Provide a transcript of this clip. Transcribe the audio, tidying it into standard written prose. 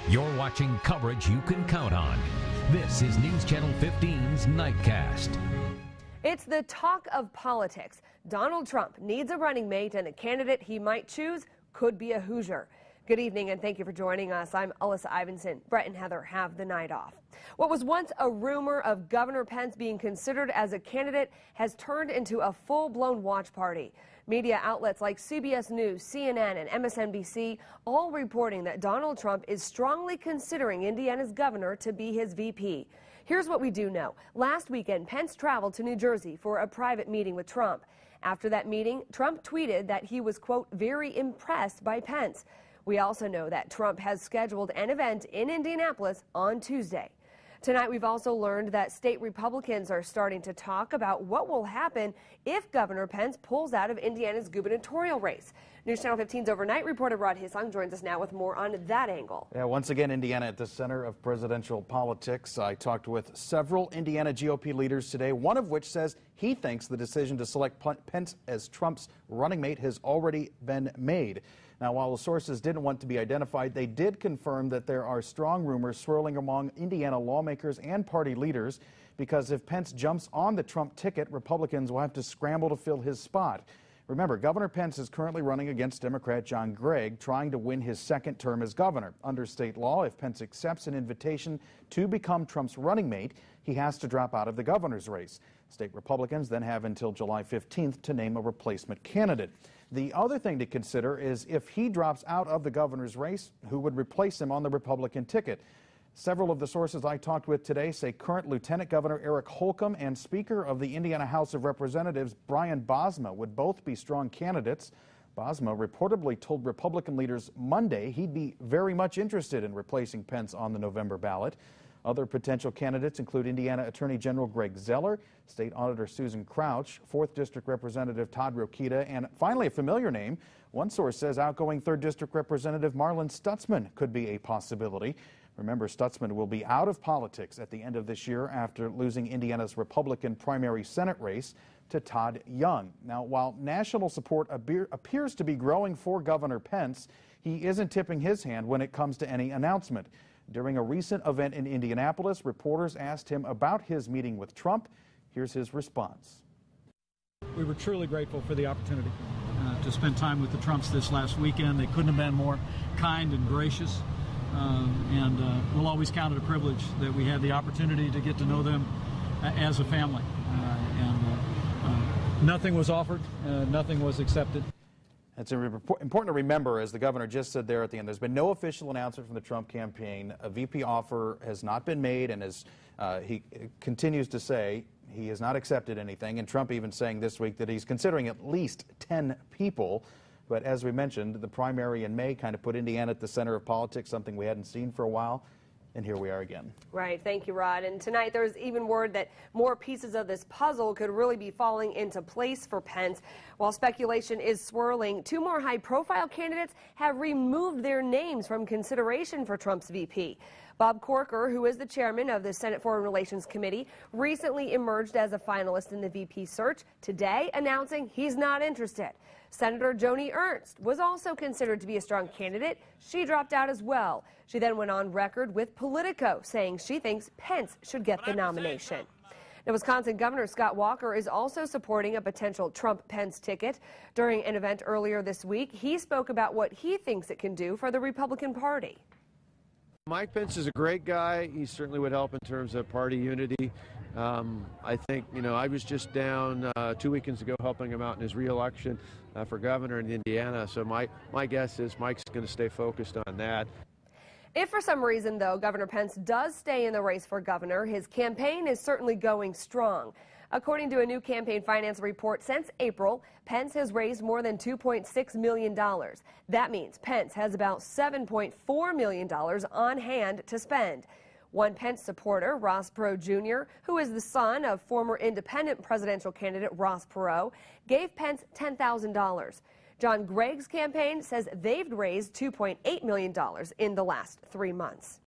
You're watching coverage you can count on. This is News Channel 15's Nightcast. It's the talk of politics. Donald Trump needs a running mate, and the candidate he might choose could be a Hoosier. Good evening, and thank you for joining us. I'm Alyssa Ivanson. Brett and Heather have the night off. What was once a rumor of Governor Pence being considered as a candidate has turned into a full-blown watch party. Media outlets like CBS News, CNN, and MSNBC all reporting that Donald Trump is strongly considering Indiana's governor to be his VP. Here's what we do know. Last weekend, Pence traveled to New Jersey for a private meeting with Trump. After that meeting, Trump tweeted that he was, quote, very impressed by Pence. We also know that Trump has scheduled an event in Indianapolis on Tuesday. Tonight, we've also learned that state Republicans are starting to talk about what will happen if Governor Pence pulls out of Indiana's gubernatorial race. News Channel 15's overnight reporter Hissong joins us now with more on that angle. Yeah, once again, Indiana at the center of presidential politics. I talked with several Indiana GOP leaders today, one of which says he thinks the decision to select Pence as Trump's running mate has already been made. Now, while the sources didn't want to be identified, they did confirm that there are strong rumors swirling among Indiana lawmakers and party leaders because if Pence jumps on the Trump ticket, Republicans will have to scramble to fill his spot. Remember, Governor Pence is currently running against Democrat John Gregg, trying to win his second term as governor. Under state law, if Pence accepts an invitation to become Trump's running mate, he has to drop out of the governor's race. State Republicans then have until July 15th to name a replacement candidate. The other thing to consider is if he drops out of the governor's race, who would replace him on the Republican ticket? Several of the sources I talked with today say current Lieutenant Governor Eric Holcomb and Speaker of the Indiana House of Representatives Brian Bosma would both be strong candidates. Bosma reportedly told Republican leaders Monday he'd be very much interested in replacing Pence on the November ballot. Other potential candidates include Indiana Attorney General Greg Zeller, State Auditor Susan Crouch, 4th District Representative Todd Rokita, and finally a familiar name. One source says outgoing 3rd District Representative Marlin Stutzman could be a possibility. Remember, Stutzman will be out of politics at the end of this year after losing Indiana's Republican primary Senate race to Todd Young. Now, while national support appears to be growing for Governor Pence, he isn't tipping his hand when it comes to any announcement. During a recent event in Indianapolis, reporters asked him about his meeting with Trump. Here's his response. We were truly grateful for the opportunity to spend time with the Trumps this last weekend. They couldn't have been more kind and gracious, and we'll always count it a privilege that we had the opportunity to get to know them as a family. Nothing was offered, nothing was accepted. It's important to remember, as the governor just said there at the end, there's been no official announcement from the Trump campaign. A VP offer has not been made, and as he continues to say, he has not accepted anything. And Trump even saying this week that he's considering at least 10 people. But as we mentioned, the primary in May kind of put Indiana at the center of politics, something we hadn't seen for a while. And here we are again. Right. Thank you, Rod. And tonight there's even word that more pieces of this puzzle could really be falling into place for Pence. While speculation is swirling, 2 more high-profile candidates have removed their names from consideration for Trump's VP. Bob Corker, who is the chairman of the Senate Foreign Relations Committee, recently emerged as a finalist in the VP search, today announcing he's not interested. Senator Joni Ernst was also considered to be a strong candidate. She dropped out as well. She then went on record with Politico, saying she thinks Pence should get the nomination. Now, Wisconsin Governor Scott Walker is also supporting a potential Trump-Pence ticket. During an event earlier this week, he spoke about what he thinks it can do for the Republican Party. Mike Pence is a great guy. He certainly would help in terms of party unity. I think, I was just down 2 weekends ago helping him out in his re-election for governor in Indiana. So my guess is Mike's going to stay focused on that. If for some reason, though, Governor Pence does stay in the race for governor, his campaign is certainly going strong. According to a new campaign finance report, since April, Pence has raised more than $2.6 million. That means Pence has about $7.4 million on hand to spend. One Pence supporter, Ross Perot Jr., who is the son of former independent presidential candidate Ross Perot, gave Pence $10,000. John Gregg's campaign says they've raised $2.8 million in the last 3 months.